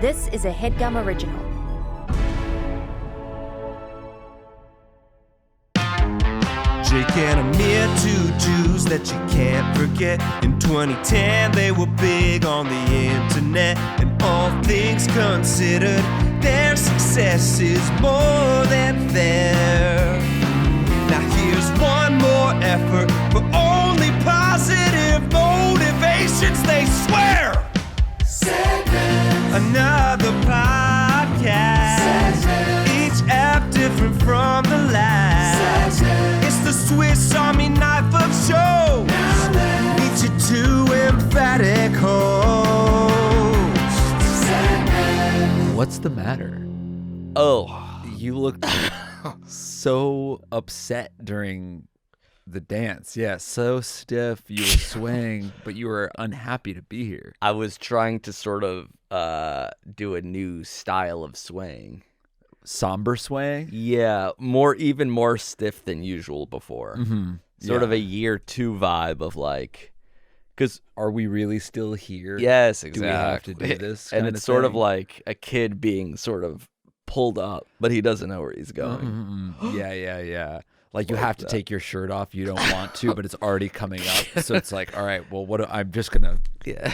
This is a Headgum original. Jake and Amir, two Jews that you can't forget. In 2010, they were big on the internet. And all things considered, their success is more than fair. Now here's one more effort for only positive motivations, they swear. Segment. Another podcast. Segment. Each app different from the last. Segment. It's the Swiss Army knife of shows. Meet your two emphatic hosts. Segment. What's the matter? Oh, You looked so upset during the dance. Yeah, so stiff. You were swaying, but you were unhappy to be here. I was trying to sort of do a new style of swaying. Somber swaying? Yeah, even more stiff than usual before. Mm-hmm. Sort of a year 2 vibe of like, because Are we really still here? yes, Do exactly. we have to do this? And kind it's sort of thing? like a kid being sort of pulled up, but he doesn't know where he's going. Mm-hmm. Yeah. Like you Like have to that. take your shirt off. You don't want to, but it's already coming up. So it's like, all right, well, I'm just going to. Yeah,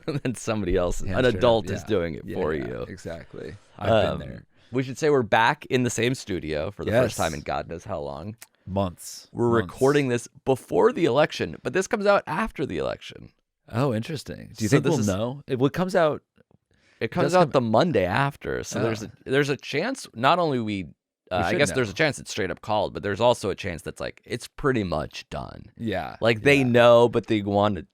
and then somebody else, hand an straight up. adult is Yeah. doing it for Yeah, you. Exactly. I've been there. We should say we're back in the same studio for the first Yes. time in God knows how long. Months. We're recording this before the election, but this comes out after the election. Oh, interesting. Do you So think this we'll is- know? It comes out. It comes does out come- the Monday after, so Oh. there's a chance. Not only I should guess there's know. a chance it's straight up called, but there's also a chance that's like it's pretty much done. Yeah. Like they yeah. know, but they want to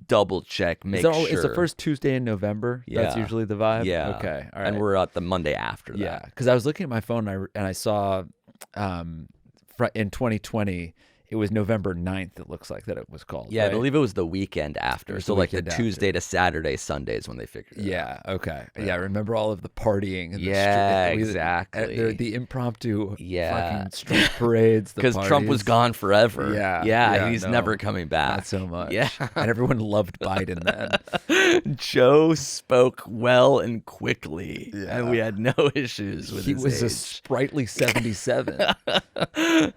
double check, make So sure. it's the first Tuesday in November. That's Yeah. usually the vibe. Yeah. Okay. All right. and we're at the Monday after that. yeah, because I was looking at my phone and I saw, in 2020 it was November 9th. It looks like that it was called. Yeah, I right? believe it was the weekend after. was So the like the weekend after. Tuesday to Saturday, Sundays when they figured it out. Yeah. Okay. Yeah. I remember all of the partying. And Yeah, the exactly. the impromptu Yeah. fucking street parades. Because Trump was parties. gone forever. Yeah, yeah, yeah, he's no. never coming back. Not so much. Yeah, And everyone loved Biden then. Joe spoke well and quickly, Yeah. and we had no issues with He his was a age. sprightly 77.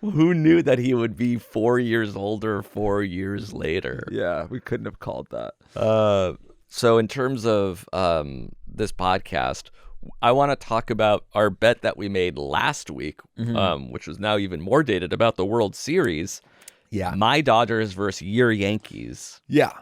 Who knew that he would be 4 years older 4 years later? Yeah, we couldn't have called that. So in terms of this podcast, I want to talk about our bet that we made last week, which was now even more dated, about the World Series. Yeah. My Dodgers versus your Yankees. Yeah.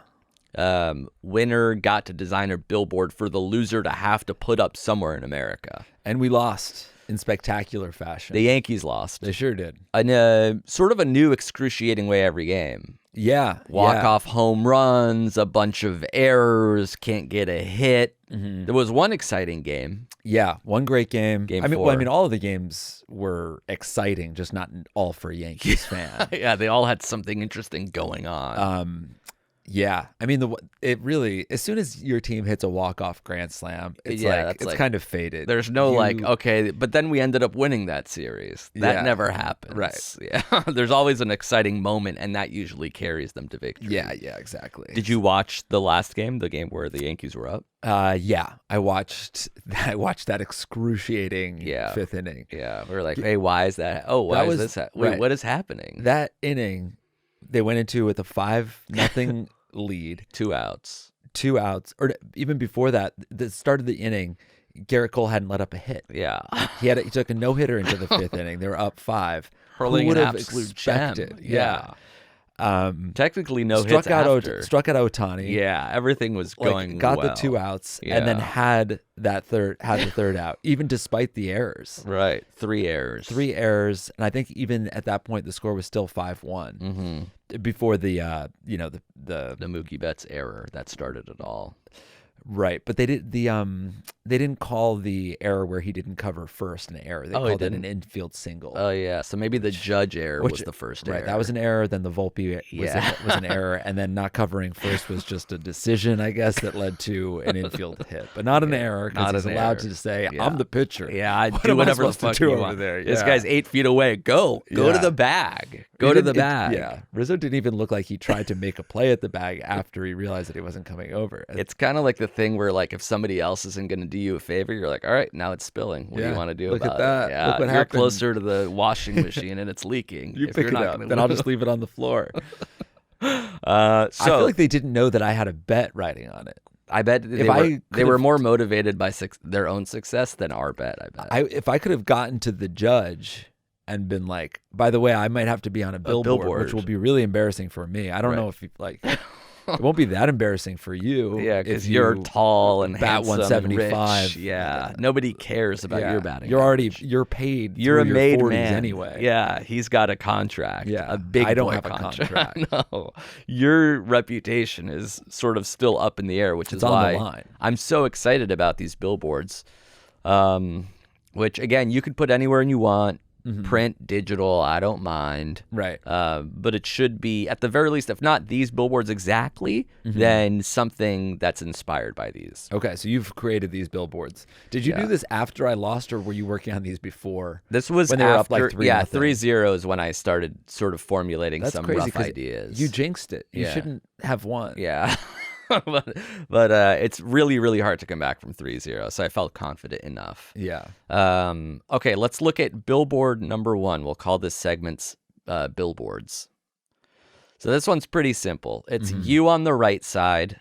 Winner got to design a billboard for the loser to have to put up somewhere in America. And we lost in spectacular fashion. The Yankees lost. They sure did. In sort of a new excruciating way every game. Yeah. Walk-off home runs, a bunch of errors, can't get a hit. There was one exciting game. Yeah. One great game. Game I mean, four. all of the games were exciting, just not all for a Yankees fan. Yeah, they all had something interesting going on. Yeah. I mean, it really, as soon as your team hits a walk-off grand slam, it's Yeah, like, that's it's like- kind of faded. There's no You- okay, but then we ended up winning that series. That Yeah. never happens. Right. Yeah. There's always an exciting moment, and that usually carries them to victory. Yeah, exactly. Did you watch the last game, the game where the Yankees were up? Yeah. I watched that excruciating Yeah. fifth inning. Yeah. We were like, hey, why is that? Oh, why That is was- this? Wait, right. what is happening? That inning, they went into with a 5-0 lead, 2 outs. 2 outs, or even before that, the start of the inning, Garrett Cole hadn't let up a hit. Yeah. He took a no-hitter into the 5th inning. They were up 5. Hurling Who would an have absolute expected? gem. Yeah. Technically, no struck hits out after. struck out Otani. Yeah, everything was going got well. the 2 outs and then Yeah. had the third out, even despite the errors. Right. 3 errors. 3 errors, and I think even at that point the score was still 5-1 before the The Mookie Betts error that started it all. Right, but they didn't call the error where he didn't cover first an error. They Oh, he called it an didn't? infield single. Oh yeah, so maybe the judge error was the first error. Right, that was an error. Then the Volpe Yeah. was an error, and then not covering first was just a decision, I guess, that led to an infield hit, but not an error because not he's an allowed error. to say, Yeah. "I'm the pitcher." Yeah, I What do am I whatever the supposed fuck to do you over want. there? This Yeah. guy's 8 feet away. Go Yeah. to the bag. Go He to the didn't- bag. Yeah, Rizzo didn't even look like he tried to make a play at the bag after he realized that he wasn't coming over. It's kind of like the thing where like if somebody else isn't going to you a favor. You're like, all right, now it's spilling. What do you want to do Look about at that. it? Yeah, Look what you're happened. closer to the washing machine and it's leaking. You If pick you're it not up, gonna then I'll just leave it on the floor. So I feel like they didn't know that I had a bet riding on it. I bet they were more motivated by their own success than our bet. I bet. If I could have gotten to the judge and been like, by the way, I might have to be on a billboard, which will be really embarrassing for me. I don't know if you like. It won't be that embarrassing for you. Yeah, because you're tall and bat handsome 175. and rich. Yeah, nobody cares about your batting. You're paid. You're a through made your 40s man anyway. Yeah, he's got a contract. Yeah, a big I don't boy have a contract. No, your reputation is sort of still up in the air, which is on why the line. I'm so excited about these billboards. Which again, you could put anywhere you want. Print, digital, I don't mind. Right. But it should be, at the very least, if not these billboards exactly, then something that's inspired by these. Okay, so you've created these billboards. Did you do this after I lost, or were you working on these before? This was when they after, were up like 3-0. Yeah, 3-0 is when I started sort of formulating That's some crazy, rough 'cause ideas. You jinxed it. You shouldn't have won. Yeah. but it's really, really hard to come back from 3-0, so I felt confident enough. Yeah. Okay, let's look at billboard number 1. We'll call this segment's billboards. So this one's pretty simple. It's you on the right side,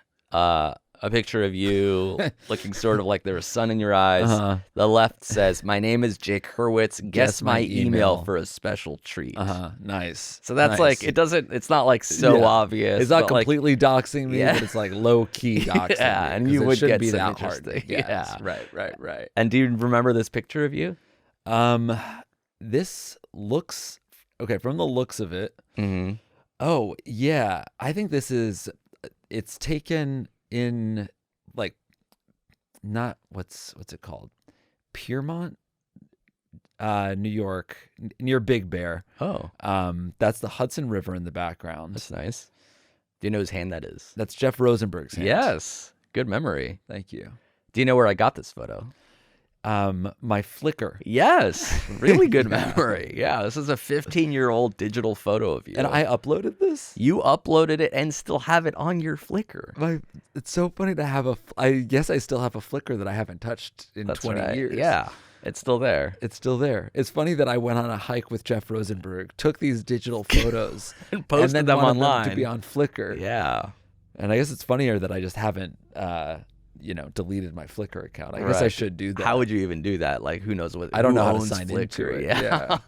a picture of you looking sort of like there's sun in your eyes. The left says, "My name is Jake Hurwitz. Guess my email for a special treat." Nice. So that's like, it's not like so obvious. It's not but, like, completely doxing me, but it's like low key doxing me. Yeah, and 'cause you it would shouldn't get be some that hard. interesting. Yes, Yeah. Right. And do you remember this picture of you? This looks okay from the looks of it. Oh yeah, I think it's taken in like not what's it called, Piermont, New York, near Big Bear. Oh, that's the Hudson River in the background. that's nice. Do you know whose hand that is? That's Jeff Rosenberg's hand. Yes, good memory. Thank you. Do you know where I got this photo? My Flickr. Yes, really good memory. Yeah, this is a 15-year-old digital photo of you. And I uploaded this? You uploaded it and still have it on your Flickr. It's so funny to have I guess I still have a Flickr that I haven't touched in 20 years. Yeah, it's still there. It's still there. It's funny that I went on a hike with Jeff Rosenberg, took these digital photos, and posted then them wanted online them to be on Flickr. Yeah. And I guess it's funnier that I just haven't, deleted my Flickr account. I guess I should do that. How would you even do that? Like, who knows what? I don't know how to owns sign Flickr? into it. Yeah.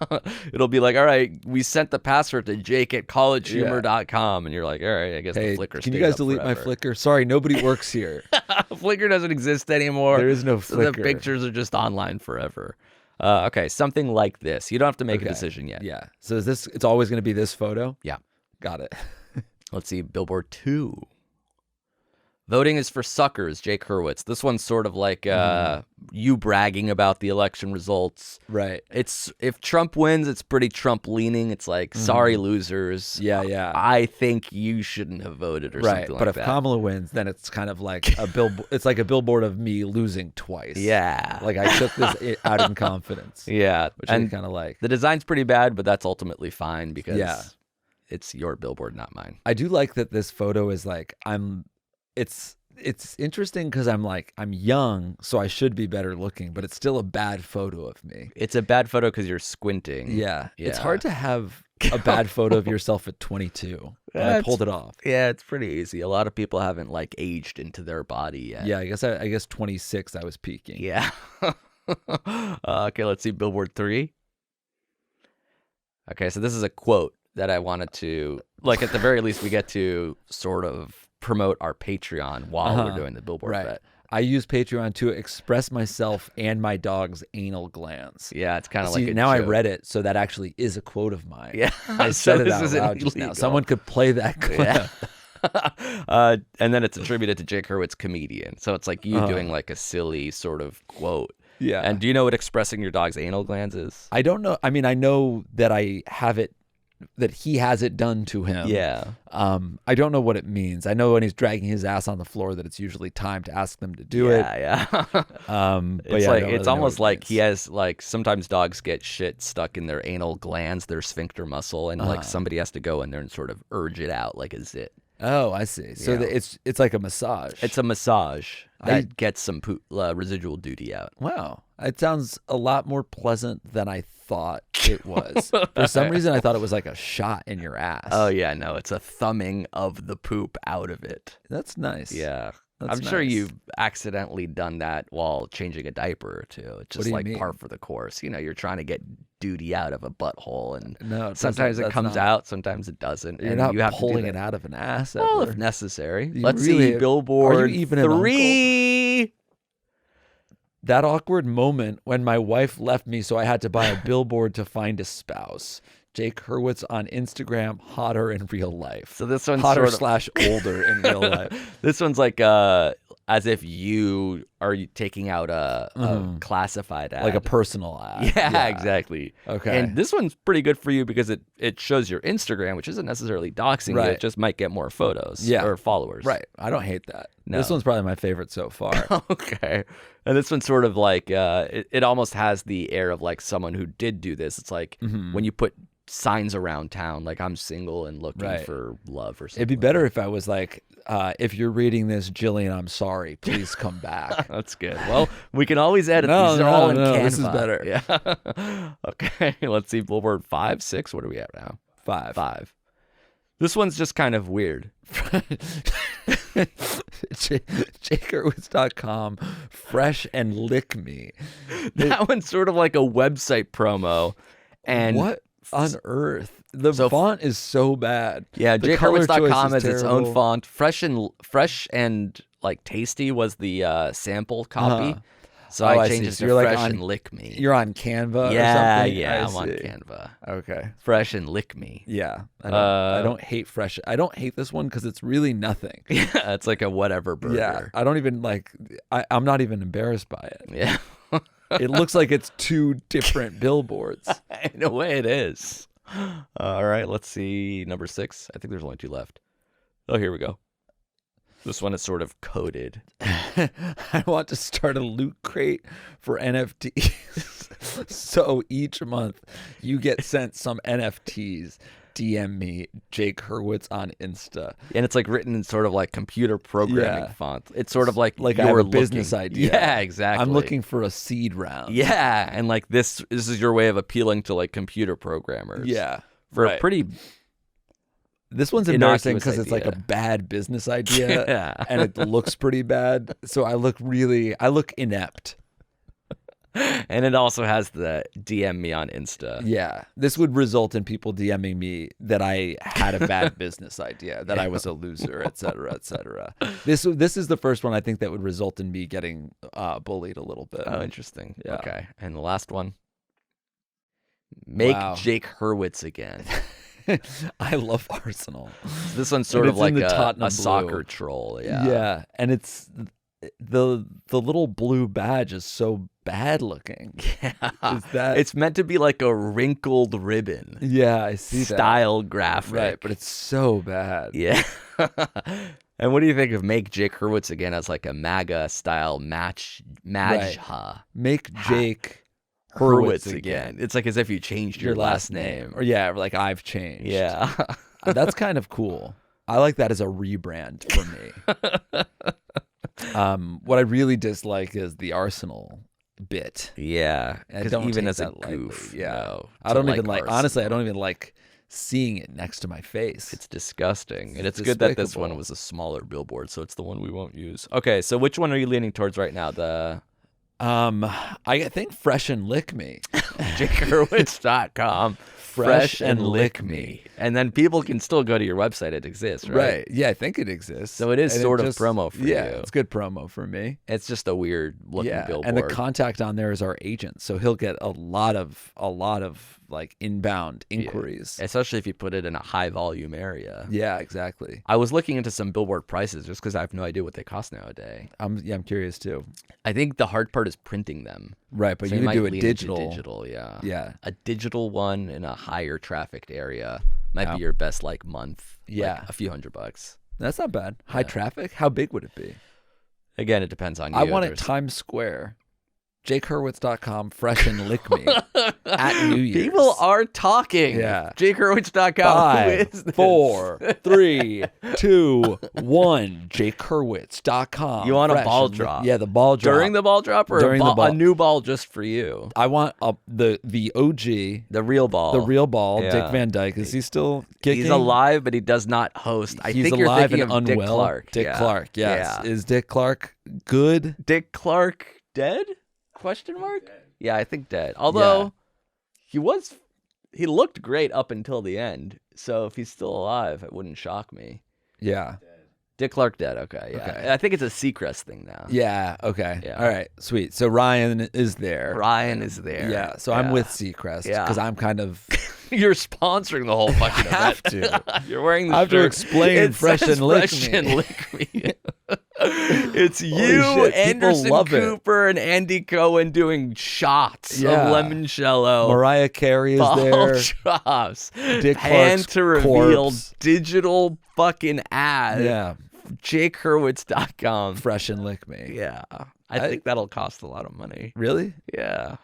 It'll be like, all right, we sent the password to jake@collegehumor.com, and you're like, all right, I guess Hey, the Flickr. can you guys delete my Flickr? Sorry, nobody works here. Flickr doesn't exist anymore. There is no Flickr. So the pictures are just online forever. Okay, something like this. You don't have to make a decision yet. Yeah. So it's always going to be this photo? Yeah. Got it. Let's see, billboard 2. Voting is for suckers, Jake Hurwitz. This one's sort of like you bragging about the election results. Right. It's if Trump wins, it's pretty Trump leaning. It's like, sorry, losers. Yeah. I think you shouldn't have voted or something like that. But if Kamala wins, then it's kind of like a billboard. It's like a billboard of me losing twice. Yeah. Like I took this out in confidence. Yeah. Which I kind of like. The design's pretty bad, but that's ultimately fine because it's your billboard, not mine. I do like that this photo is like it's interesting because I'm young, so I should be better looking, but it's still a bad photo of me. It's a bad photo because you're squinting. Yeah. It's hard to have a bad photo of yourself at 22. And I pulled it off. Yeah, it's pretty easy. A lot of people haven't like aged into their body yet. Yeah, I guess 26 I was peaking. Yeah. Okay, let's see billboard 3. Okay, so this is a quote that I wanted to, like, at the very least, we get to sort of promote our Patreon while we're doing the billboard bet. I use Patreon to express myself and my dog's anal glands. Yeah, it's kind of like a now joke. I read it, so that actually is a quote of mine. Yeah, I said it out loud just now. Someone could play that clip. Yeah. And then it's attributed to Jake Hurwitz, comedian. So it's like you doing like a silly sort of quote. Yeah. And do you know what expressing your dog's anal glands is? I don't know. I mean, I know that I have it, that he has it done to him. Yeah. I don't know what it means. I know when he's dragging his ass on the floor that it's usually time to ask them to do it. Yeah. But It's almost like he has, like, sometimes dogs get shit stuck in their anal glands, their sphincter muscle, and like somebody has to go in there and sort of urge it out like a zit. Oh, I see. So it's like a massage. It's a massage. that gets some residual duty out. Wow. It sounds a lot more pleasant than I thought it was. For some reason, I thought it was like a shot in your ass. Oh, yeah, no, it's a thumbing of the poop out of it. That's nice. Yeah. That's I'm sure nice. you've accidentally done that while changing a diaper or two. It's just do you like mean? par for the course. You're trying to get duty out of a butthole, and No, sometimes it that's comes not- out, sometimes it doesn't. You're and not you have pulling to do it that. out of an ass Well, ever. if necessary. You Let's really- see, Billboard are you even an uncle? 3. That awkward moment when my wife left me, so I had to buy a billboard to find a spouse. Jake Hurwitz on Instagram, hotter in real life. So this one's hotter sort of... / older in real life. This one's like as if you are taking out a classified ad. Like a personal ad. Yeah, exactly. Okay. And this one's pretty good for you because it shows your Instagram, which isn't necessarily doxing you. Right. It just might get more photos or followers. Right. I don't hate that. No. This one's probably my favorite so far. Okay. And this one's sort of like, it almost has the air of like someone who did do this. It's like when you put signs around town, like I'm single and looking for love or something. It'd be better if I was like, if you're reading this, Jillian, I'm sorry. Please come back. That's good. Well, we can always edit. No, These are all in Canva. this is better. Yeah. Okay. Let's see. Billboard 5, 6. What are we at now? 5. This one's just kind of weird. JakeHurwitz.com, fresh and lick me. That one's sort of like a website promo. And what on earth? The font is so bad. Yeah, The color JakeHurwitz.com choice has is its own terrible. font. Fresh and like tasty was the sample copy. So Oh, I I changed see. it So to you're like fresh on- and lick me. You're on Canva yeah, or something? yeah, I I'm on see. Canva. Okay. Fresh and lick me. Yeah. I don't hate fresh. I don't hate this one because it's really nothing. Yeah, it's like a whatever burger. Yeah. I don't even like, I'm not even embarrassed by it. Yeah. It looks like it's 2 different billboards. In a way, it is. All right, let's see. Number 6. I think there's only 2 left. Oh, here we go. This one is sort of coded. I want to start a loot crate for NFTs. So each month you get sent some NFTs. DM me, Jake Hurwitz on Insta. And it's like written in sort of like computer programming font. It's sort of like I you're have a looking- business idea. Yeah, exactly. I'm looking for a seed round. Yeah, and like this is your way of appealing to like computer programmers. Yeah. For right. a pretty This one's embarrassing innocuous because it's like a idea. bad business idea. Yeah. And it looks pretty bad. So I look inept. And it also has the DM me on Insta. Yeah. This would result in people DMing me that I had a bad business idea, that I was a loser, et cetera, et cetera. This is the first one I think that would result in me getting bullied a little bit. Oh, interesting. Yeah. Okay. And the last one. Make Wow. Jake Hurwitz again. I love Arsenal. This one's sort And of it's in like the Tottenham a blue. soccer troll. Yeah. Yeah. And it's the little blue badge is so bad looking. Yeah. Is that It's meant to be like a wrinkled ribbon yeah, I see that. style graphic. Right, but it's so bad. Yeah. And what do you think of Make Jake Hurwitz again as like a MAGA style match? Make Jake Hurwitz again. It's like as if you changed your last name. Or yeah, like I've changed. Yeah. That's kind of cool. I like that as a rebrand for me. What I really dislike is the Arsenal bit. Yeah. I 'Cause don't even take as a that lightly. goof. Yeah. no, I to don't even like Arsenal. honestly, I don't even like seeing it next to my face. It's disgusting. And It's it's good that this despicable. one was a smaller billboard, so it's the one we won't use. Okay, so which one are you leaning towards right now? The I think Fresh and Lick Me. JakeHurwitz.com. Fresh and lick me. And then people can still go to your website. It exists, right? Yeah, I think it exists. So it is And sort of just- promo for yeah, you. it's good promo for me. It's just a weird looking Yeah, billboard. and the contact on there is our agent, so he'll get a lot of like inbound inquiries. Especially if you put it in a high volume area. Yeah, exactly. I was looking into some billboard prices just because I have no idea what they cost nowadays. I'm curious too. I think the hard part is printing them. Right, but So you could might do it lean into digital. Digital, yeah. Yeah. A digital one in a higher trafficked area might Yeah. be your best like month. Yeah. Like a few $100. That's not bad. High traffic? How big would it be? Again, it depends on you. I want it There's- Times Square. JakeHurwitz.com, fresh and lick me at New Year's. People are talking. Yeah. JakeHurwitz.com. Who is 5, this? 4, 3, 2, 1. JakeHurwitz.com. You want a fresh ball and lick- drop? Yeah, the ball drop. During the ball drop or During the ball. a new ball just for you? I want the OG, The real ball. the real ball, Yeah. Dick Van Dyke. Is he still kicking? He's alive, but he does not host. I He's think you're alive thinking and of unwell. Dick Clark. Dick Yeah. Clark, yes. Yeah. Is Dick Clark good? Dick Clark dead? Question mark? Yeah, I think dead. Although he looked great up until the end. So if he's still alive, it wouldn't shock me. Yeah. Dick Clark dead. Okay. Yeah. Okay. I think it's a Seacrest thing now. Yeah. Okay. Yeah. All right. Sweet. So Ryan is there. Ryan is there. Yeah. So I'm with Seacrest Yeah. because I'm kind of. You're sponsoring the whole fucking event. have to. You're wearing the I have to shirt. explain It fresh says and lick fresh me. and lick me. It's Holy you, shit, people Anderson love it. Cooper, and Andy Cohen doing shots Yeah. of limoncello. Mariah Carey is Ball there. drops. Dick Pan Clark's to reveal corpse. digital fucking ad. Yeah. JakeHurwitz.com. Fresh and lick me. Yeah. I think that'll cost a lot of money. Really? Yeah.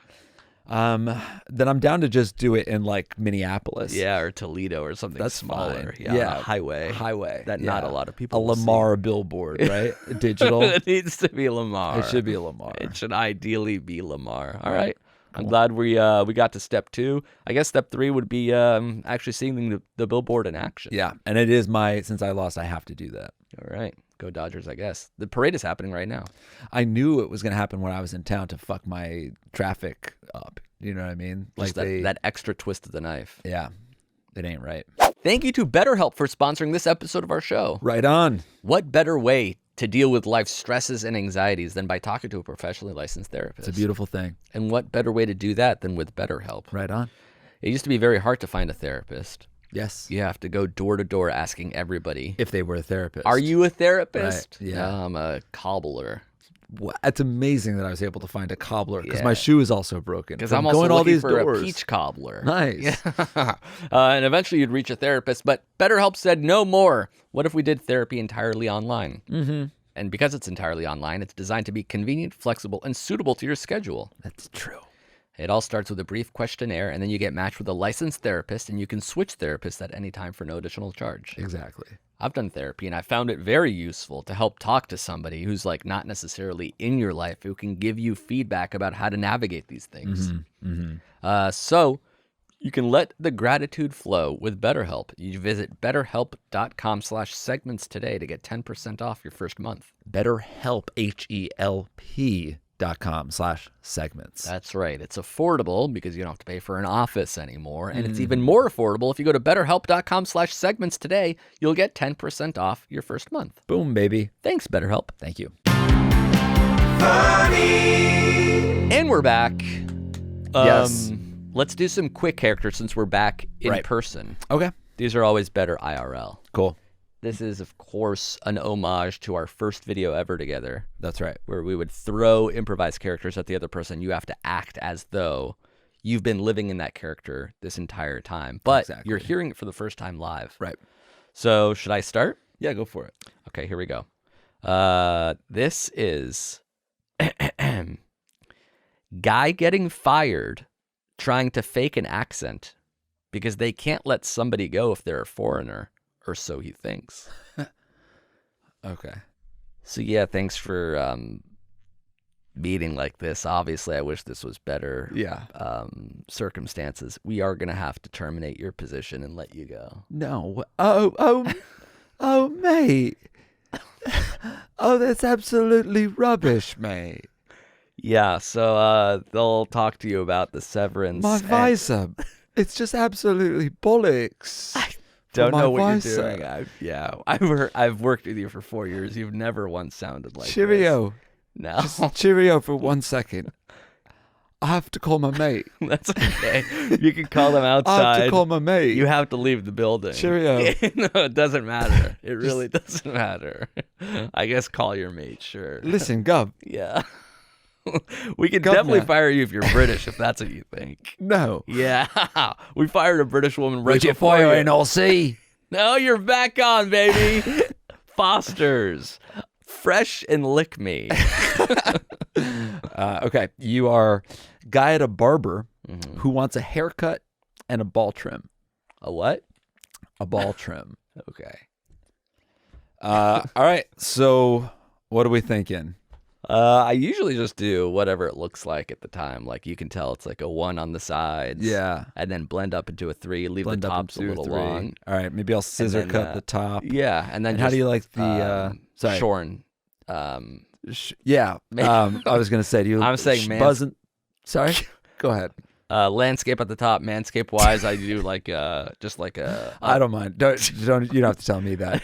Then I'm down to just do it in like Minneapolis. Yeah, or Toledo or something That's smaller. fine. Yeah, Yeah. highway. Highway. That Yeah. not a lot of A people will see. Lamar billboard, right? Digital. It needs to be Lamar. It should be a Lamar. It should ideally be Lamar. All right. I'm glad we got to step 2. I guess step 3 would be actually seeing the billboard in action. Yeah, and it is since I lost, I have to do that. All right. Go Dodgers, I guess. The parade is happening right now. I knew it was going to happen when I was in town to fuck my traffic up. You know what I mean? Like that extra twist of the knife. Yeah, it ain't right. Thank you to BetterHelp for sponsoring this episode of our show. Right on. What better way to deal with life's stresses and anxieties than by talking to a professionally licensed therapist? It's a beautiful thing. And what better way to do that than with BetterHelp? Right on. It used to be very hard to find a therapist. Yes. You have to go door to door asking everybody, If they were a therapist. are you a therapist? Right, yeah. No, I'm a cobbler. It's amazing that I was able to find a cobbler because Yeah. my shoe is also broken. Because from I'm also going all looking these for doors. a peach cobbler. Nice. And eventually you'd reach a therapist, but BetterHelp said no more. What if we did therapy entirely online? Mm-hmm. And because it's entirely online, it's designed to be convenient, flexible, and suitable to your schedule. That's true. It all starts with a brief questionnaire, and then you get matched with a licensed therapist, and you can switch therapists at any time for no additional charge. Exactly. I've done therapy, and I found it very useful to help talk to somebody who's like not necessarily in your life, who can give you feedback about how to navigate these things. So you can let the gratitude flow with BetterHelp. You visit betterhelp.com/segments today to get 10% off your first month. BetterHelp, HELP.com/segments. That's right. It's affordable because you don't have to pay for an office anymore. And it's even more affordable if you go to betterhelp.com/segments today. You'll get 10% off your first month. Boom, baby. Thanks, BetterHelp. Thank you. And we're back. Yes. Let's do some quick characters since we're back in Right. person. Okay. These are always better IRL. Cool. This is, of course, an homage to our first video ever together, That's right. where we would throw improvised characters at the other person. You have to act as though you've been living in that character this entire time, but Exactly. you're hearing it for the first time live. Right. So should I start? Yeah, go for it. Okay, here we go. This is guy getting fired trying to fake an accent because they can't let somebody go if they're a foreigner, or so he thinks. Okay. So yeah, thanks for meeting like this. Obviously, I wish this was better Yeah. circumstances. We are going to have to terminate your position and let you go. No. Oh, mate. Oh, that's absolutely rubbish, mate. Yeah, so they'll talk to you about the severance. My and- visor. It's just absolutely bollocks. Don't my know what visor. you're doing. I've worked with you for 4 years. You've never once sounded like Cheerio. this. No, Just cheerio for 1 second. I have to call my mate. that's okay. You can call them I outside. have to call my mate. You have to leave the building. Cheerio. No, it doesn't matter. It really doesn't matter. I guess call your mate, sure. Listen, Gov. Yeah. We can Governor. definitely fire you if you're British, if that's what you think. No. Yeah. We fired a British woman right Richard before Foyer you. in LC. No, you're back on, baby. Foster's. Fresh and lick me. Okay, you are guy at a barber who wants a haircut and a ball trim. A what? A ball trim. Okay. All right, so what are we thinking? I usually just do whatever it looks like at the time. Like you can tell it's like a 1 on the sides. Yeah. And then blend up into a 3. Leave Blend the up tops a into little 3. long. All right, maybe I'll scissor then, cut the top. Yeah. And then And how do you like the sorry. shorn? Yeah. I was gonna say, do you? I'm saying Sorry. Go ahead. Landscape at the top, manscape wise, I do like just like a. I don't mind. Don't. You don't have to tell me that.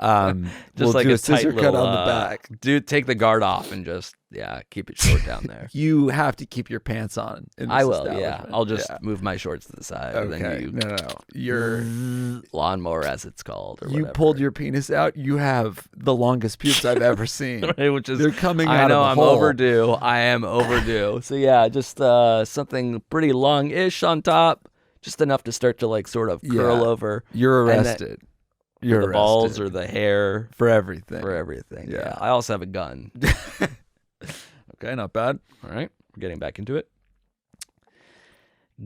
Just we'll like do a scissor tight cut little, on the back. Dude, take the guard off and just keep it short down there. You have to keep your pants on. In this I will. Yeah, establishment. I'll just move my shorts to the side. Okay. And then you No. You're. lawnmower, as it's called. Or You whatever. pulled your penis out. You have the longest pubes I've ever seen. Right, which is They're coming I out know of the I'm hole. overdue. I am overdue. So yeah, just something pretty long-ish on top, just enough to start to like sort of curl over. You're And then- arrested. You're the balls arrested. or the hair for everything. for everything. Yeah. I also have a gun. Okay, not bad. All right, we're getting back into it.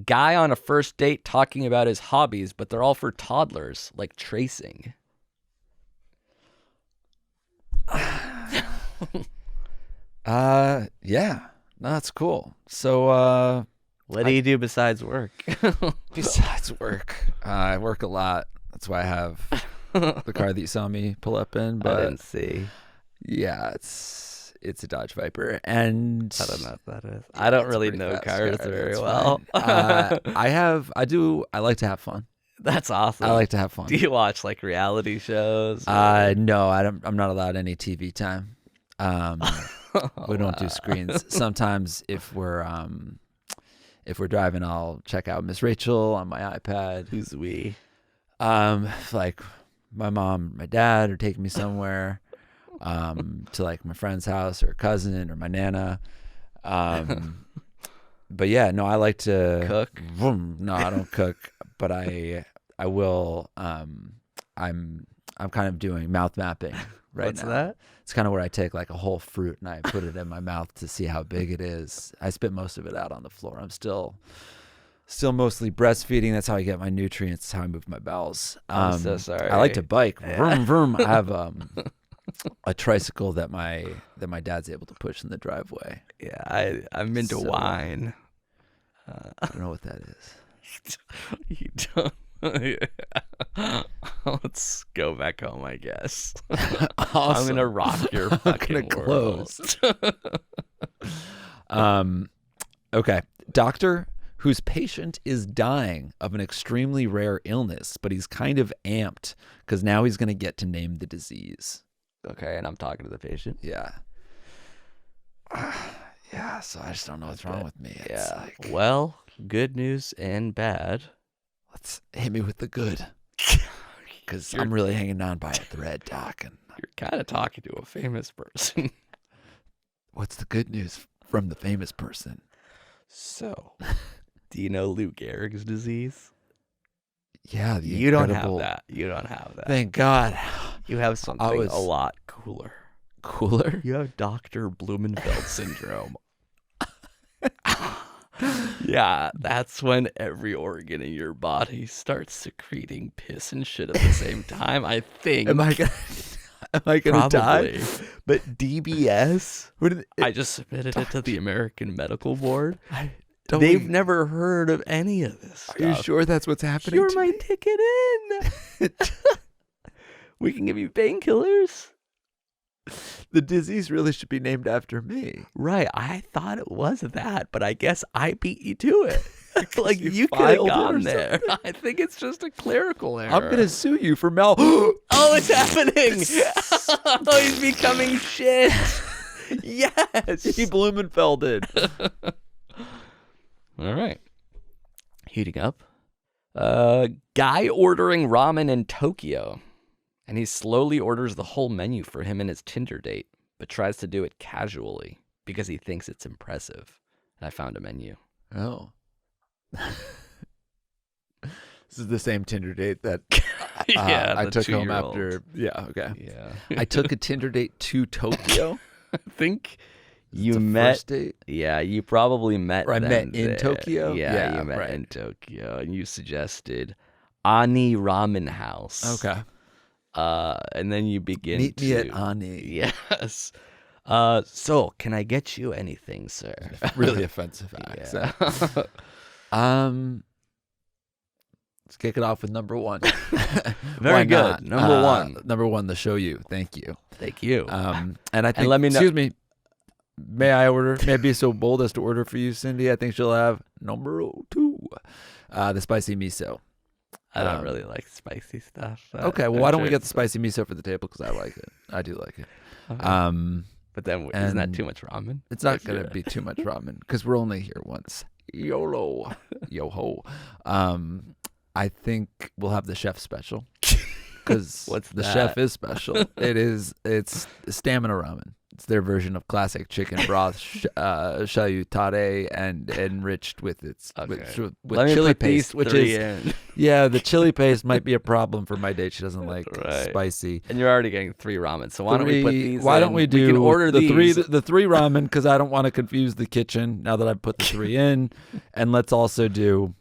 Guy on a first date talking about his hobbies, but they're all for toddlers, like tracing. Yeah. No, that's cool. So, What do you do besides work? besides work, I work a lot. That's why I have the car that you saw me pull up in. I But didn't see. yeah, it's a Dodge Viper, and I don't know what that is. I don't it's a really pretty know fast cars car. very It's well. fine. I like to have fun. That's awesome. I like to have fun. Do you watch like reality shows? No, I'm not allowed any TV time. We don't do screens. Sometimes if we're driving, I'll check out Miss Rachel on my iPad. Who's we? Like my mom, my dad are taking me somewhere, to like my friend's house or a cousin or my nana. But yeah, no, I like to Cook? No, I don't cook, but I will. I'm kind of doing mouth mapping right What's now. that? It's kind of where I take like a whole fruit and I put it in my mouth to see how big it is. I spit most of it out on the floor. I'm still mostly breastfeeding. That's how I get my nutrients. That's how I move my bowels. I'm so sorry. I like to bike. Vroom, vroom. I have a tricycle that my dad's able to push in the driveway. Yeah, I'm into So- wine. I don't know what that is. You don't. Let's go back home, I guess. I'm Awesome. gonna rock your I'm fucking gonna world. close. Okay. Doctor whose patient is dying of an extremely rare illness, but he's kind of amped because now he's going to get to name the disease. Okay, and I'm talking to the patient. Yeah. Yeah, so I just don't know what's wrong with me. It's Yeah. like, Well, good news and bad. let's hit me with the good. Because I'm really hanging on by a thread, Doc. And You're kind of talking to a famous person. what's the good news from the famous person? So, do you know Lou Gehrig's disease? Yeah, the You don't have incredible- that. You don't have that. Thank God. You have something was- a lot cooler. Cooler? You have Dr. Blumenfeld syndrome. Yeah, that's when every organ in your body starts secreting piss and shit at the same time. I think. Am I gonna die? Probably. But DBS, What did I just submitted it to the American Medical Board. don't They've we- never heard of any of this stuff. Are you sure that's what's happening? You're to my me? ticket in. We can give you painkillers. The disease really should be named after me. Right, I thought it was that, but I guess I beat you to it. Like you you could have filed it or gone there. I think it's just a clerical error. I'm gonna sue you for mal. Oh, it's happening! Oh, he's becoming shit. Yes. He Blumenfelded. All right. Heating up. Guy ordering ramen in Tokyo. And he slowly orders the whole menu for him and his Tinder date, but tries to do it casually because he thinks it's impressive. And I found a menu. Oh. This is the same Tinder date that I the took home 2-year-old. after. Yeah, okay. Yeah. I took a Tinder date to Tokyo. I think You the met. first date? Yeah, you probably met. Or I them met in there. Tokyo? Yeah, Yeah, you met right. in Tokyo, and you suggested Ani Ramen House. Okay. And then you begin Meet to me at Ani. Yes. So can I get you anything, sir? Really offensive accent. Let's kick it off with number one. Very Why good. not? Number one. Number one, the show you. Thank you. Thank you. And I think, let me know- excuse me, may I order? May I be so bold as to order for you, Cindy? I think she'll have number 2, the spicy miso. I don't really like spicy stuff. Okay, well, why don't we get the spicy miso for the table? Because I like it. I do like it. Okay. But then isn't that and too much ramen? It's not going to be too much ramen because we're only here once. YOLO. Yo-ho. I think we'll have the chef special because the chef is special. It's stamina ramen. It's their version of classic chicken broth, shayu tare, and enriched with with Let me chili put paste, these which three is in. yeah, the chili paste might be a problem for my date. She doesn't like Right. spicy. And you're already getting 3 ramen, so why don't we put these? Why in? don't we do can order the these. the 3 ramen because I don't want to confuse the kitchen now that I've put the 3 in, and let's also do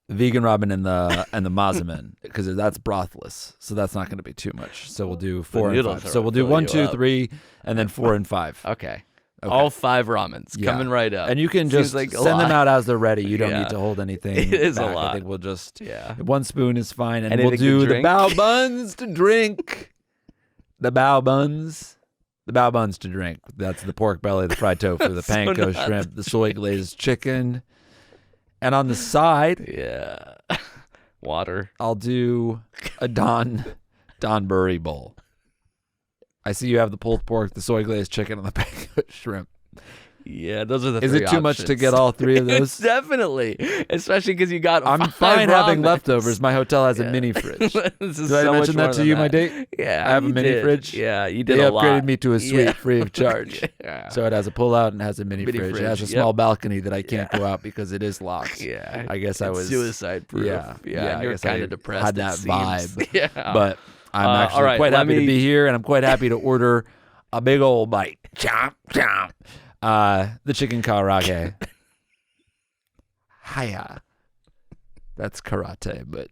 vegan ramen and the mazamen because that's brothless, so that's not going to be too much. So we'll do 4 and 5. So we'll do 1, 2, 3, and then 4 and 5. Okay. All 5 ramens coming right up. And you can Seems just like a send them lot. out as they're ready. You don't Yeah. need to hold anything. It is a back. lot. I think we'll just 1 spoon is fine, and Anything we'll to do the drink? bao buns to drink. The bao buns. The bao buns to drink. That's the pork belly, the fried tofu, the panko shrimp, the soy glazed chicken. And on the side, Yeah. Water. I'll do a Donburi bowl. I see you have the pulled pork, the soy glazed chicken, and the panko shrimp. Yeah, those are the Is 3 it too much to options. get all 3 of It's those? definitely, especially because you got. I'm 5 fine having ramens. leftovers. My hotel has a mini fridge. This is Did so I much mention more that to than you, my date? Yeah, I have a you mini did. fridge. Yeah, you did They a upgraded lot. me to a suite Yeah. free of charge. Yeah. So it has a pull-out and has a mini fridge. It has a fridge, small balcony that I can't go out because it is locked. Yeah, I guess I it's was suicide proof. Yeah, and I you're guess kind I of depressed. had it that seems. vibe. Yeah, But I'm all actually right, quite let happy to me- be here, and I'm quite happy to order a big old bite. Chomp, chomp. The chicken karage. Hiya. That's karate, but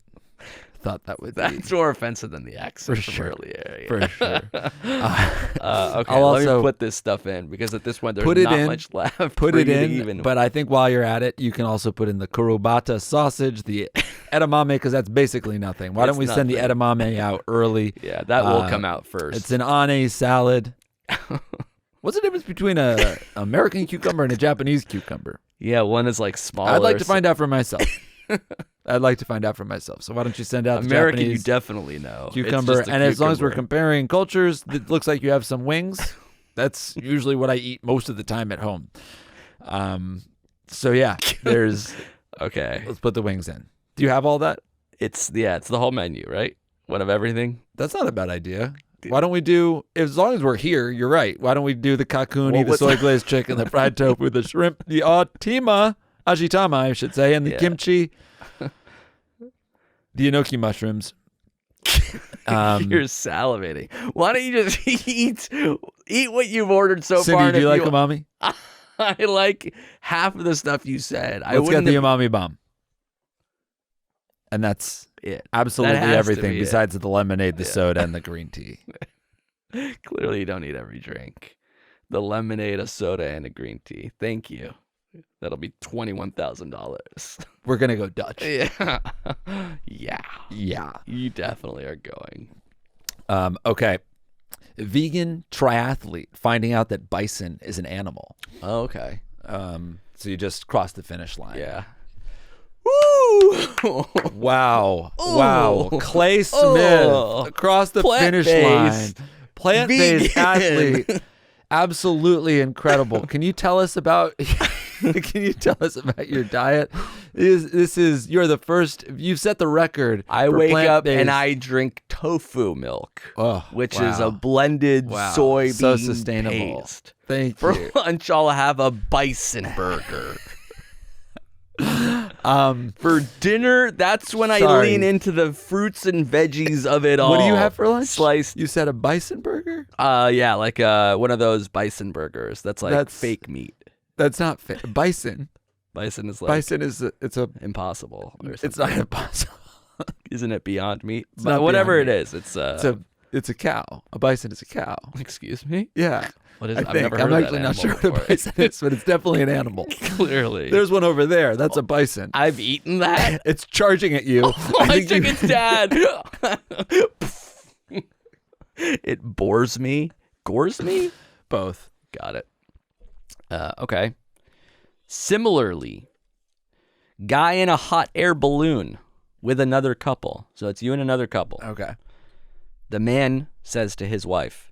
thought that would be That's more offensive than the accent For from sure. earlier. Yeah. for sure. Okay, I'll let also me put this stuff in because at this point there's put it not in, much left. Put for it you to in, even. but I think while you're at it, you can also put in the kurobata sausage, the edamame, because that's basically nothing. Why don't It's we send the nothing. edamame out early? yeah, that will come out first. It's an ane salad. What's the difference between a American cucumber and a Japanese cucumber? yeah, one is like smaller. I'd like to find out for myself. I'd like to find out for myself. So why don't you send out the American. You Japanese definitely know It's cucumber? just a And as long as we're cucumber. comparing cultures, it looks like you have some wings. That's usually what I eat most of the time at home. So yeah, there's. Okay, Let's put the wings in. Do you have all that? it's the whole menu, right? One of everything. That's not a bad idea. Why don't we do, as long as we're here, you're right. Why don't we do the kakuni, Well, the what's- soy glazed chicken, the fried tofu, the shrimp, the ajitama, I should say, and the Yeah. kimchi, the enoki mushrooms. You're salivating. Why don't you just eat what you've ordered so Cindy, far? do and you if like umami? I like half of the stuff you said. I Let's get wouldn't the have- umami bomb. And that's it. absolutely That has to everything be it. besides the lemonade, the soda, and the green tea. Clearly, you don't need every drink. The lemonade, a soda, and a green tea. Thank you. That'll be $21,000. We're going to go Dutch. Yeah. Yeah. Yeah. You definitely are going. Okay. Vegan triathlete finding out that bison is an animal. Oh, okay. So you just cross the finish line. Yeah. Woo! Wow. Ooh. Wow. Clay Smith Oh. across the finish line. Plant-based. Plant-based Vegan. athlete. Absolutely incredible. Can you tell us about your diet? You're the first, you've set the record. I for wake up plant-based. and I drink tofu milk, Oh, which wow. is a blended Wow. soybean So sustainable. paste. Thank For you. lunch, I'll have a bison burger. For dinner, that's when I Sorry. lean into the fruits and veggies of it all. What do you have for lunch? Sliced. You said a bison burger? Yeah, like one of those bison burgers. That's like fake meat. That's not bison. Bison is like Bison is it's impossible. Or it's not impossible. Isn't it beyond meat? It's not whatever beyond it meat. is, It's a cow. A bison is a cow. Excuse me? Yeah. What is I it? think. Never heard I'm of actually that not sure animal what a bison is, but it's definitely an animal. Clearly. There's one over there. That's a bison. I've eaten that. It's charging at you. I think it's dad. It bores me. Gores me? Both. Got it. Okay. Similarly, guy in a hot air balloon with another couple. So it's you and another couple. Okay. The man says to his wife,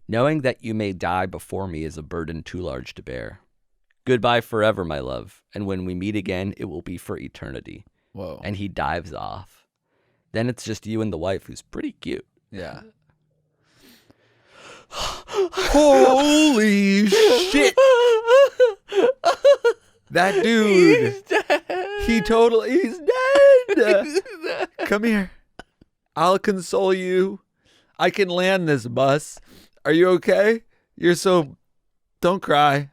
knowing that you may die before me is a burden too large to bear. Goodbye forever, my love, and when we meet again, it will be for eternity. Whoa. And he dives off. Then it's just you and the wife, who's pretty cute. Yeah. Holy shit. That dude. He's dead. He's dead. Come here. I'll console you. I can land this bus. Are you okay? Don't cry.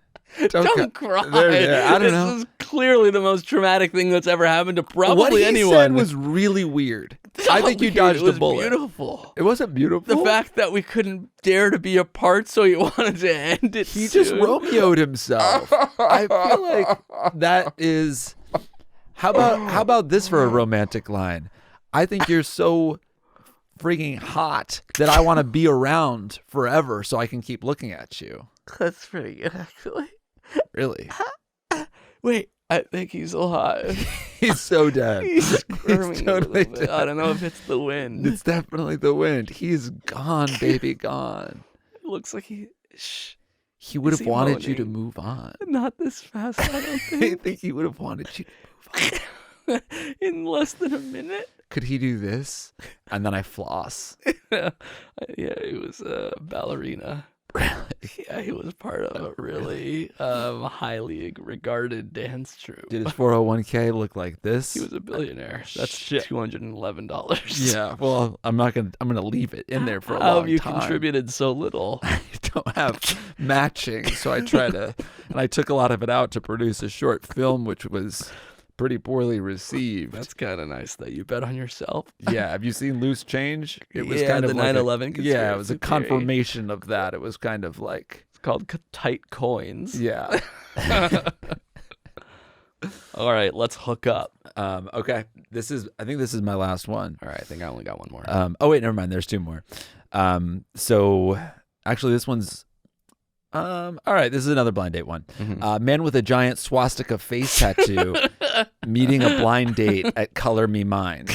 Don't cry. There. I don't know. This is clearly the most traumatic thing that's ever happened to probably What he anyone. said was really weird. I think you dodged a bullet. It was beautiful. It wasn't beautiful. The fact that we couldn't dare to be apart, so he wanted to end it. He just Romeo'd himself. I feel like that is. How about this for a romantic line? I think you're so freaking hot that I want to be around forever, so I can keep looking at you. That's pretty good, actually. Really? Wait, I think he's so hot. He's so dead. He's squirming He's a totally little bit. dead. I don't know if it's the wind. It's definitely the wind. He's gone, baby, gone. It looks like he. Shh. He would Is have he wanted you to moaning? move on. Not this fast, I don't I think. think he would have wanted you to move on. In less than a minute. Could he do this? And then I floss. Yeah, he was a ballerina. Yeah, he was part of a really highly regarded dance troupe. Did his 401k look like this? He was a billionaire. That's Shit. $211. Yeah, well, I'm gonna leave it in there for a How long have you time. contributed so little? I don't have matching, so I try to, and I took a lot of it out to produce a short film, which was pretty poorly received. That's kind of nice that you bet on yourself. Yeah, have you seen Loose Change? It was Yeah, kind of the like 9/11 yeah, it was a conspiracy theory. confirmation of that. It was kind of like It's called tight coins. yeah. All right, let's hook up. Okay, I think this is my last one. All right, I think I only got one more. Oh wait, never mind. There's two more. So actually, this one's. All right, this is another blind date one. Man with a giant swastika face tattoo meeting a blind date at Color Me Mine.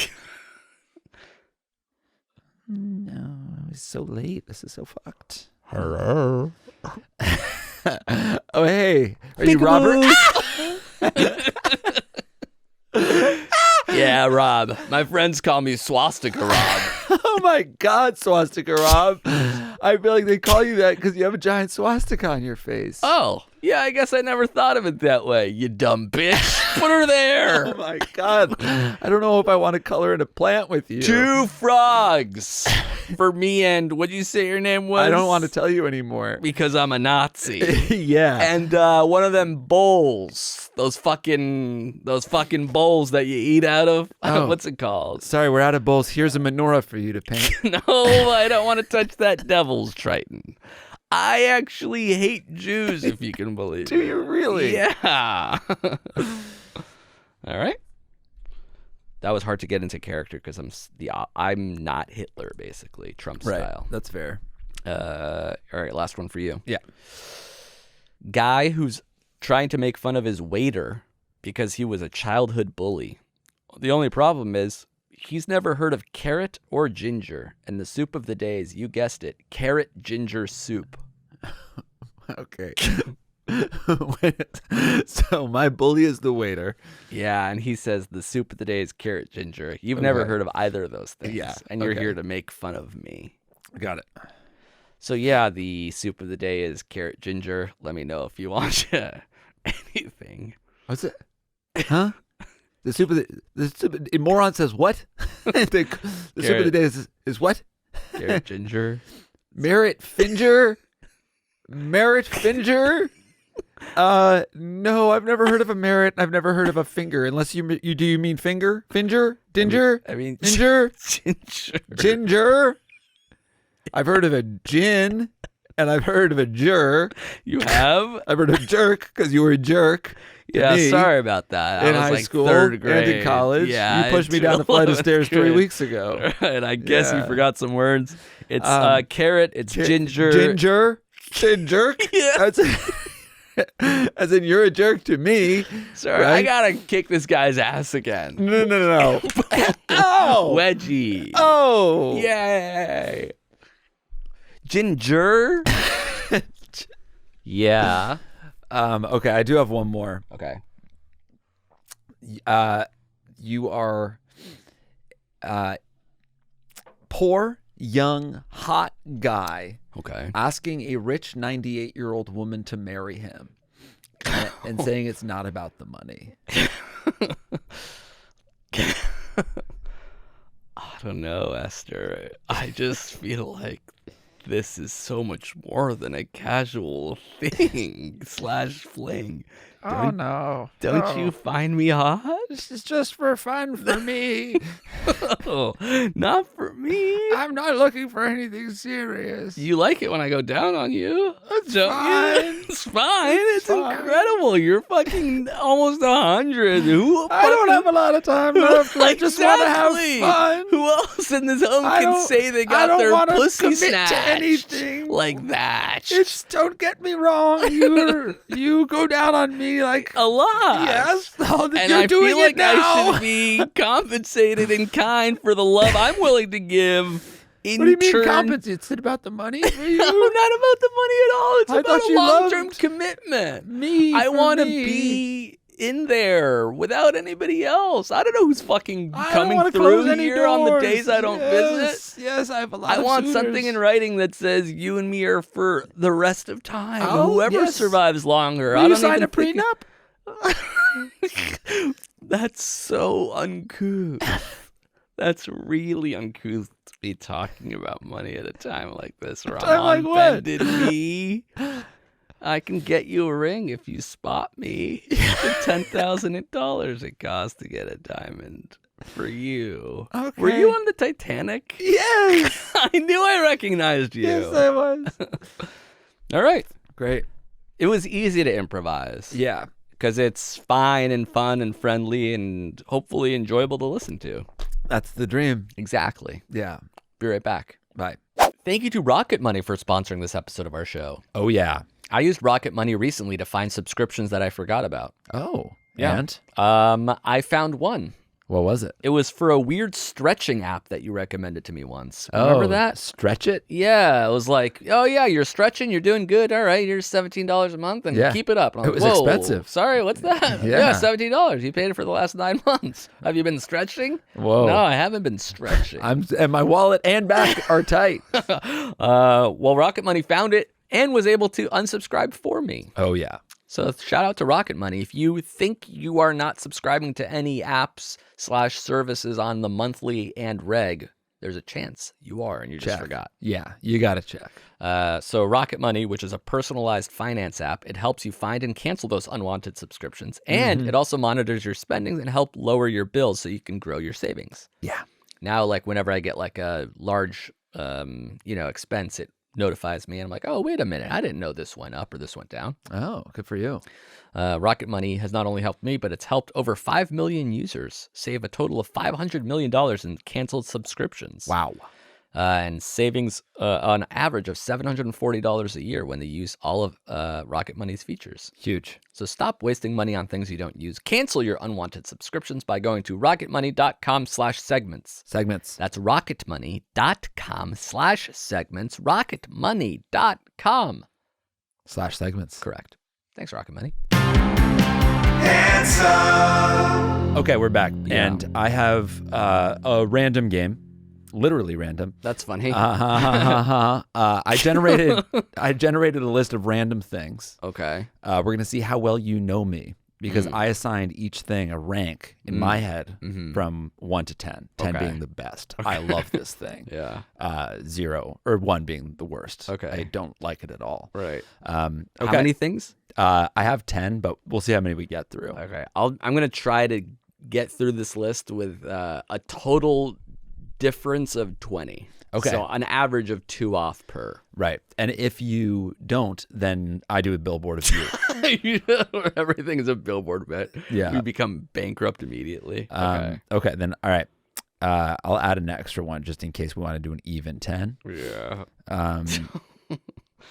No, it's so late. This is so fucked. Hello. Oh hey, are you Robert? Yeah, Rob. My friends call me Swastika Rob. Oh my God, Swastika Rob. I feel like they call you that because you have a giant swastika on your face. Oh, yeah, I guess I never thought of it that way, you dumb bitch. Put her there. Oh my God. I don't know if I want to color in a plant with you. 2 frogs for me and what'd you say your name was? I don't want to tell you anymore. Because I'm a Nazi. Yeah. And one of them bowls, those fucking bowls that you eat out of. Oh. What's it called? Sorry, we're out of bowls. Here's a menorah for you to paint. No, I don't want to touch that devil's triton. I actually hate Jews, if you can believe Do it. you really? Yeah. All right. That was hard to get into character because I'm not Hitler, basically, Trump style. That's fair. All right, last one for you. Yeah. Guy who's trying to make fun of his waiter because he was a childhood bully. The only problem is he's never heard of carrot or ginger, and the soup of the day is, you guessed it, carrot ginger soup. Okay. So my bully is the waiter. Yeah, and he says the soup of the day is carrot ginger. You've never Okay. heard of either of those things. Yeah, And you're okay. here to make fun of me. Got it. So yeah, the soup of the day is carrot ginger. Let me know if you want anything. What's it? Huh? The soup of the moron says what? The soup of the day is what? Carrot ginger. Merit Finger? Merit Finger? No, I've never heard of a merit. I've never heard of a finger. Unless you do you mean finger? Finger? Dinger? I mean ginger? ginger. Ginger? I've heard of a gin, and I've heard of a jur. You have? I've heard of jerk because you were a jerk. Yeah, me sorry about that. I in was high like school third grade. and in college. Yeah, you pushed me down the flight of stairs 3 weeks ago. And I guess you Yeah. forgot some words. It's carrot. It's ginger. Ginger? Jerk? Yeah. As in, you're a jerk to me. Sorry, I right? gotta kick this guy's ass again. No. Oh! Wedgie. Oh! Yay. Ginger. Yeah. Okay, I do have one more. Okay. You are poor, young, hot guy Okay. asking a rich 98-year-old woman to marry him and saying it's not about the money. I don't know, Esther. I just feel like this is so much more than a casual thing / fling. No. Don't you find me hot? This is just for fun for me. Oh, not for me. I'm not looking for anything serious. You like it when I go down on you, don't fine. you? It's fine. It's fine. incredible. You're fucking almost 100. Who? I don't have a lot of time left. I just want to have Exactly. fun. Who else in this home I can don't- say they I got don't their wanna pussy commit to snatched anything. like that? It's don't get me wrong. You go down on me like a lot. yes. Oh, And you're I doing feel like it now. I should be compensated in kind for the love I'm willing to give. In What do you mean turn, compensate? It's about the money for you? No, not about the money at all. It's I about thought a you long-term loved commitment. me. I want to be in there without anybody else. I don't know who's fucking I don't coming wanna through close any here on the doors. days I don't visit. Yes, I have a lot I of want suitors. something in writing that says you and me are for the rest of time. Oh, Whoever yes. survives longer. Will I you don't sign even a think prenup? That's so uncouth. That's really uncouth to be talking about money at a time like this. Ron time like what? bended me. I can get you a ring if you spot me. The $10,000 it costs to get a diamond for you. Okay. Were you on the Titanic? Yes. I knew I recognized you. Yes, I was. All right. Great. It was easy to improvise. Yeah. Because it's fine and fun and friendly and hopefully enjoyable to listen to. That's the dream. Exactly. Yeah. Be right back. Bye. Thank you to Rocket Money for sponsoring this episode of our show. Oh, yeah. I used Rocket Money recently to find subscriptions that I forgot about. Oh. Yeah. And? I found one. What was it? It was for a weird stretching app that you recommended to me once. Remember that? Stretch it? Yeah, it was like, oh yeah, you're stretching, you're doing good. All right, here's $17 a month, and Yeah. keep it up. And I'm It like, was whoa, expensive. Sorry, what's that? Yeah. $17. You paid it for the last 9 months. Have you been stretching? Whoa. No, I haven't been stretching. And my wallet and back are tight. Well, Rocket Money found it and was able to unsubscribe for me. Oh, yeah. So shout out to Rocket Money. If you think you are not subscribing to any apps / services on the monthly and reg, there's a chance you are and you just Check. forgot. Yeah, you got to check. So Rocket Money, which is a personalized finance app, it helps you find and cancel those unwanted subscriptions. And it also monitors your spending and help lower your bills so you can grow your savings. Yeah. Now, like whenever I get like a large, expense, it notifies me and I'm like, oh, wait a minute. I didn't know this went up or this went down. Oh, good for you. Rocket Money has not only helped me, but it's helped over 5 million users save a total of $500 million in canceled subscriptions. Wow. And savings on average of $740 a year when they use all of Rocket Money's features. Huge. So stop wasting money on things you don't use. Cancel your unwanted subscriptions by going to rocketmoney.com/segments. Segments. That's rocketmoney.com/segments. rocketmoney.com/segments. Correct. Thanks, Rocket Money. Okay, we're back. Yeah. And I have a random game. Literally random. That's funny. I generated a list of random things. Okay. We're gonna see how well you know me. because I assigned each thing a rank in my head from 1 to 10. 10 Okay. being the best. I love this thing. Yeah. 0 or 1 being the worst. Okay. I don't like it at all. Right. Okay. How many things? I have 10, but we'll see how many we get through. Okay. I'm gonna try to get through this list with a total difference of 20. Okay. So an average of 2 off per. Right. And if you don't, then I do a billboard of you. Everything is a billboard bet. Yeah. You become bankrupt immediately. Okay. Then, all right. I'll add an extra one just in case we want to do an even 10. Yeah.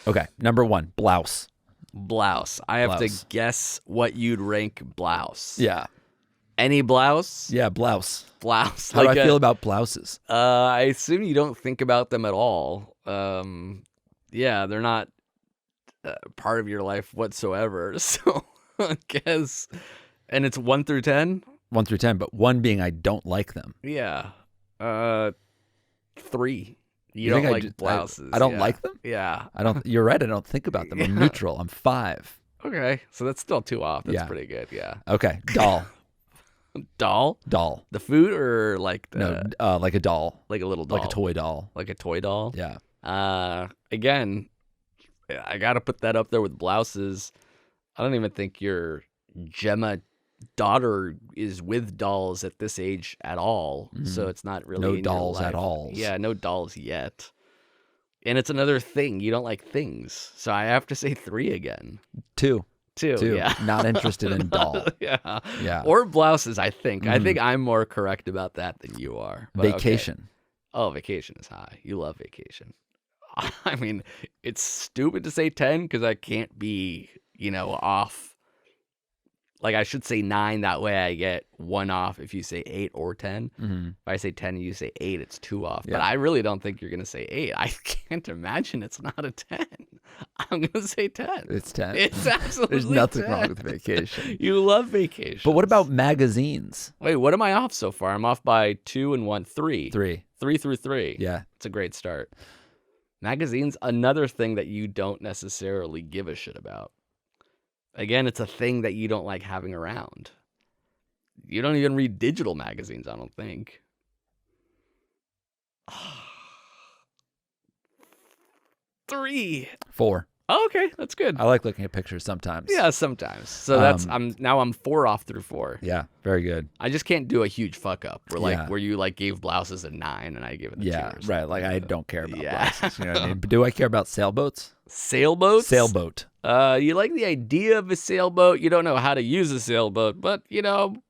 Okay. Number 1, blouse. Blouse. I have Blouse. to guess what you'd rank blouse. Yeah. Any blouse? Yeah, blouse. Blouse. How do I feel about blouses? I assume you don't think about them at all. Yeah, they're not part of your life whatsoever. So I guess, and it's 1 through 10. 1 through 10, but 1 being I don't like them. Yeah, 3. You think don't I like do- blouses. I don't yeah. like them? Yeah. I don't. You're right. I don't think about them. I'm neutral. I'm 5. Okay, so that's still 2 off. That's Yeah. pretty good. Yeah. Okay. Doll. Doll. Doll. The food or like the, No, like a doll. like a little doll, Like a toy doll. like a toy doll. Yeah. Again, I gotta put that up there with blouses. I don't even think your Gemma daughter is with dolls at this age at all, so it's not really No in your dolls at life. all. Yeah, no dolls yet. And it's another thing. You don't like things, so I have to say 3 again. 2. 2, yeah. Not interested in doll. Yeah. Yeah. Or blouses, I think. I think I'm more correct about that than you are. But okay. Vacation. Oh, vacation is high. You love vacation. I mean, it's stupid to say 10 because I can't be, off. Like, I should say 9. That way I get 1 off if you say 8 or 10. Mm-hmm. If I say 10 and you say 8, it's 2 off. Yeah. But I really don't think you're going to say 8. I can't imagine it's not a 10. I'm going to say 10. It's 10. It's absolutely There's nothing 10. wrong with vacation. You love vacation. But what about magazines? Wait, what am I off so far? I'm off by 2 and 1, 3. 3. 3 through 3. Yeah. It's a great start. Magazines, another thing that you don't necessarily give a shit about. Again, it's a thing that you don't like having around. You don't even read digital magazines, I don't think. 3. 4. Oh, okay, that's good. I like looking at pictures sometimes. Yeah, sometimes. So that's I'm 4 off through 4. Yeah. Very good. I just can't do a huge fuck up Yeah. where you gave blouses a 9 and I give it a 2. Yeah. or something. Right. Like I don't care about Yeah. blouses. You know what I mean? But do I care about sailboats? Sailboats? Sailboat. You like the idea of a sailboat. You don't know how to use a sailboat, but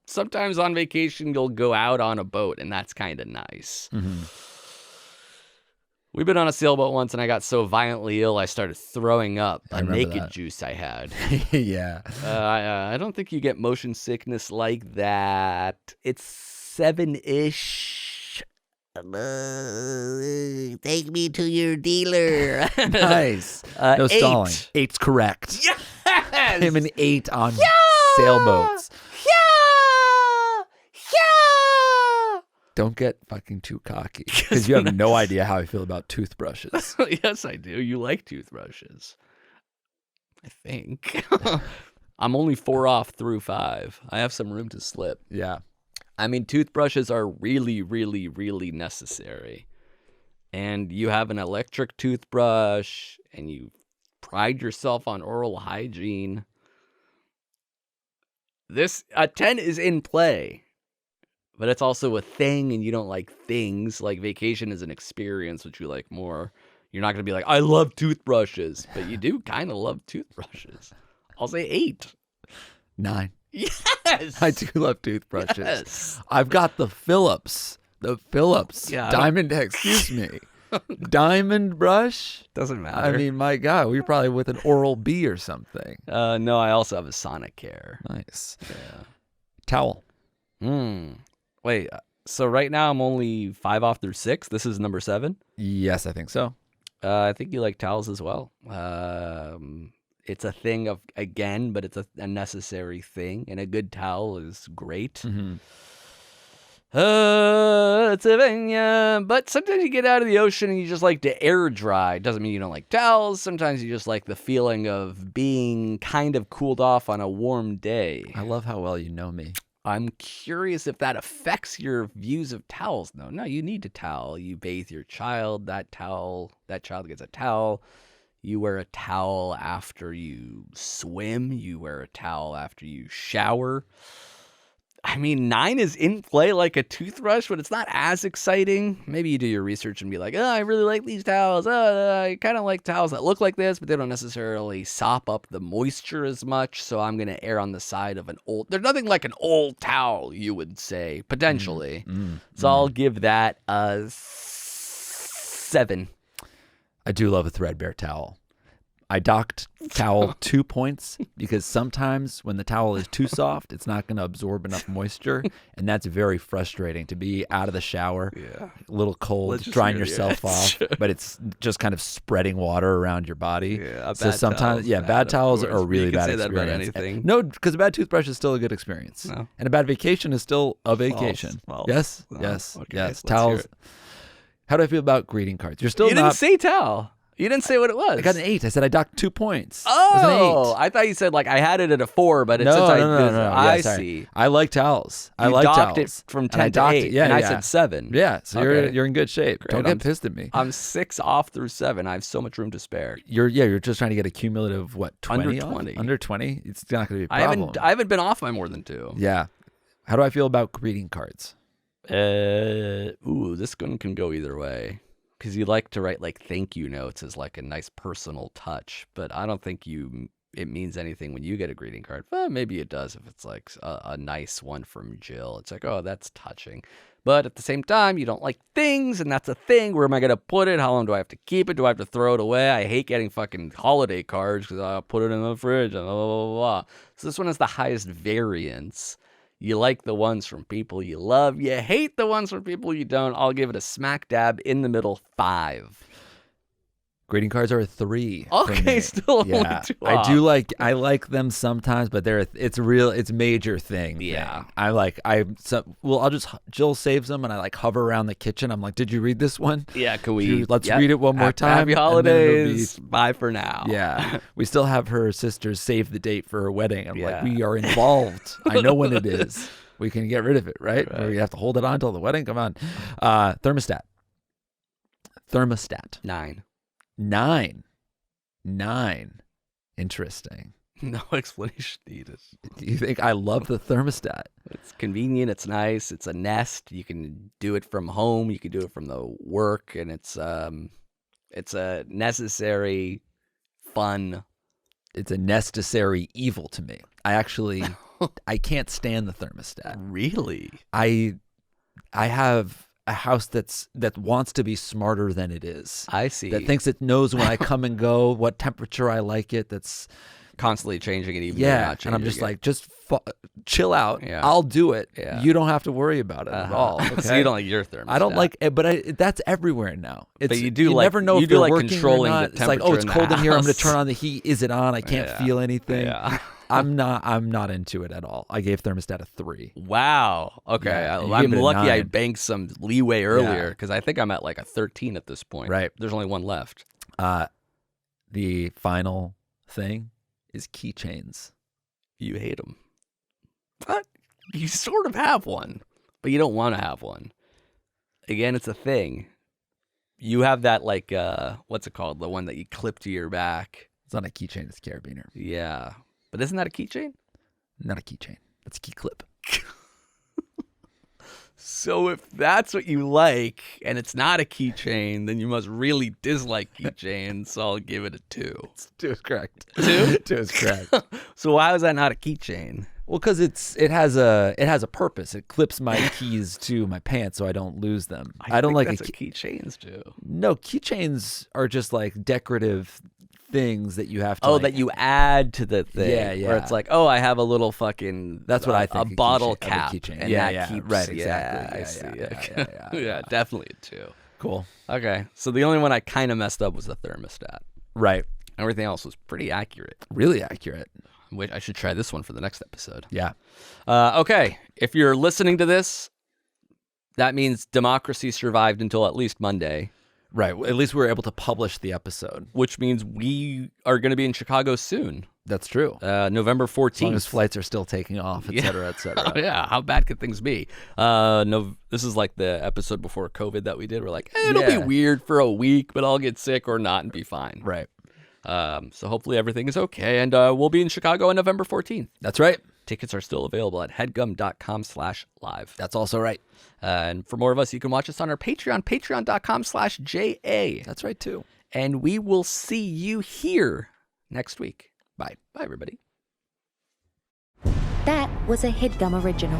sometimes on vacation you'll go out on a boat, and that's kind of nice. Mm-hmm. We've been on a sailboat once, and I got so violently ill I started throwing up I a remember naked that. juice I had. Yeah. I don't think you get motion sickness like that. It's 7-ish. Take me to your dealer. Nice. No 8. stalling. 8's correct. Yes. I'm an 8 on sailboats. Don't get fucking too cocky because you have no idea how I feel about toothbrushes. Yes, I do. You like toothbrushes. I think. I'm only 4 off through 5. I have some room to slip. Yeah. I mean, toothbrushes are really, really, really necessary. And you have an electric toothbrush and you pride yourself on oral hygiene. A 10 is in play. But it's also a thing, and you don't like things. Like vacation is an experience, which you like more. You're not going to be like, I love toothbrushes. But you do kind of love toothbrushes. I'll say 8. 9. Yes! I do love toothbrushes. Yes. I've got the Philips. Yeah. Diamond, excuse me. Diamond brush? Doesn't matter. I mean, my God, we were probably with an Oral-B or something. No, I also have a Sonicare. Nice. Yeah. Towel. Wait, so right now I'm only 5 off through 6. This is number 7. Yes, I think so. I think you like towels as well. It's a thing but it's a necessary thing, and a good towel is great. Mm-hmm. But sometimes you get out of the ocean and you just like to air dry. Doesn't mean you don't like towels. Sometimes you just like the feeling of being kind of cooled off on a warm day. I love how well you know me. I'm curious if that affects your views of towels. No, you need a towel. You bathe your child, that child gets a towel. You wear a towel after you swim. You wear a towel after you shower. I mean, 9 is in play like a toothbrush, but it's not as exciting. Maybe you do your research and be like, I really like these towels. I kind of like towels that look like this, but they don't necessarily sop up the moisture as much. So I'm going to err on the side of an old. There's nothing like an old towel, you would say, potentially. So I'll give that a 7. I do love a threadbare towel. I docked towel 2 points because sometimes when the towel is too soft, it's not going to absorb enough moisture, and that's very frustrating to be out of the shower, a little cold, drying yourself off, but it's just kind of spreading water around your body. So sometimes, bad towels are a really bad experience. That about anything. No, because a bad toothbrush is still a good experience, and a bad vacation is still a vacation. False. Yes, No. yes, Okay, yes. let's Towels. hear it. How do I feel about greeting cards? You're still You didn't say towel. You didn't say what it was. I got an 8. I said I docked 2 points. It was an 8. I thought you said like I had it at a 4, but No. I Yeah, sorry. see. I like towels. I You like docked towels. it from And 10 to 8, Yeah, and I yeah. said 7. Yeah, so Okay. you're in good shape. Great. Don't get pissed at me. I'm 6 off through 7. I have so much room to spare. You're just trying to get a cumulative 20 Under off? 20. Under 20. It's not going to be a I problem. haven't been off by more than 2. Yeah. How do I feel about greeting cards? This one can go either way. Because you like to write like thank you notes as like a nice personal touch, but I don't think it means anything when you get a greeting card. Well, maybe it does if it's like a nice one from Jill. It's like, oh, that's touching. But at the same time, you don't like things, and that's a thing. Where am I going to put it? How long do I have to keep it? Do I have to throw it away? I hate getting fucking holiday cards because I'll put it in the fridge and blah, blah, blah, blah. So this one has the highest variance. You like the ones from people you love. You hate the ones from people you don't. I'll give it a smack dab in the middle 5. Greeting cards are a 3. for Okay, me. still only Yeah. 2 I off. like them sometimes, but it's major thing. Yeah. Jill saves them and I like hover around the kitchen. I'm like, did you read this one? Yeah, can we? Let's read it one more time. Happy and then it'll holidays. Bye for now. Yeah. We still have her sisters save the date for her wedding. I'm like, Yeah. we are involved. I know when it is. We can get rid of it, right? Or we have to hold it on until the wedding. Come on. Thermostat. 9. Interesting. No explanation needed. Do you think I love the thermostat? It's convenient. It's nice. It's a Nest. You can do it from home. You can do it from the work, and it's a necessary, fun. It's a necessary evil to me. I can't stand the thermostat. Really? I have a house that wants to be smarter than it is. I see. That thinks it knows when I come and go, what temperature I like it. That's constantly changing it, even though you're not changing and I'm just it. like, chill out. Yeah. I'll do it. Yeah. You don't have to worry about it at all. Okay? So you don't like your thermostat. I don't like it, but that's everywhere now. It's, you do like- never know you if do they're like working controlling or the not. It's like, temperature it's in the cold in here. I'm going to house. turn on the heat. Is it on? I can't feel anything. Yeah. I'm not into it at all. I gave thermostat a 3. Wow. Okay. Yeah, you I'm gave it a lucky I 9. banked some leeway earlier because I think I'm at like a 13 at this point. Right. There's only one left. The final thing is keychains. You hate them. But you sort of have one, but you don't want to have one. Again, it's a thing. You have that like, what's it called? The one that you clip to your back. It's not a keychain. It's a carabiner. Yeah. But isn't that a keychain? Not a keychain. That's a key clip. So if that's what you like and it's not a keychain, then you must really dislike keychains. So I'll give it a 2. 2 is correct. 2? 2 is correct. So why is that not a keychain? Well, because it has a purpose. It clips my keys to my pants so I don't lose them. I don't think like that's what keychains do. No, keychains are just like decorative things that you have to. Oh, like, that you add to the thing. Yeah. Where it's like, oh, I have a little fucking. That's what I think. A bottle keychain- of a cap. keychain. And Yeah, that yeah. keeps. Right, Yeah, exactly. I see. Yeah, Okay. yeah. Definitely a 2. Cool. Okay, so the only one I kind of messed up was the thermostat. Right. Everything else was pretty accurate. Really accurate. Wait, I should try this one for the next episode. Yeah. Okay, if you're listening to this, That means democracy survived until at least Monday, Right. At least we were able to publish the episode. which means we are going to be in Chicago soon, That's true. November As long 14th. as flights are still taking off, et cetera, et cetera. Oh, yeah, how bad could things be? No, this is like the episode before COVID that we did. We're like, it'll Yeah. be weird for a week, but I'll get sick or not and be fine. Right. So hopefully everything is okay, and we'll be in Chicago on November 14th. That's right. Tickets are still available at headgum.com/live. That's also right. And for more of us, you can watch us on our Patreon, patreon.com/JA. That's right, too. And we will see you here next week. Bye. Bye, everybody. That was a Headgum original.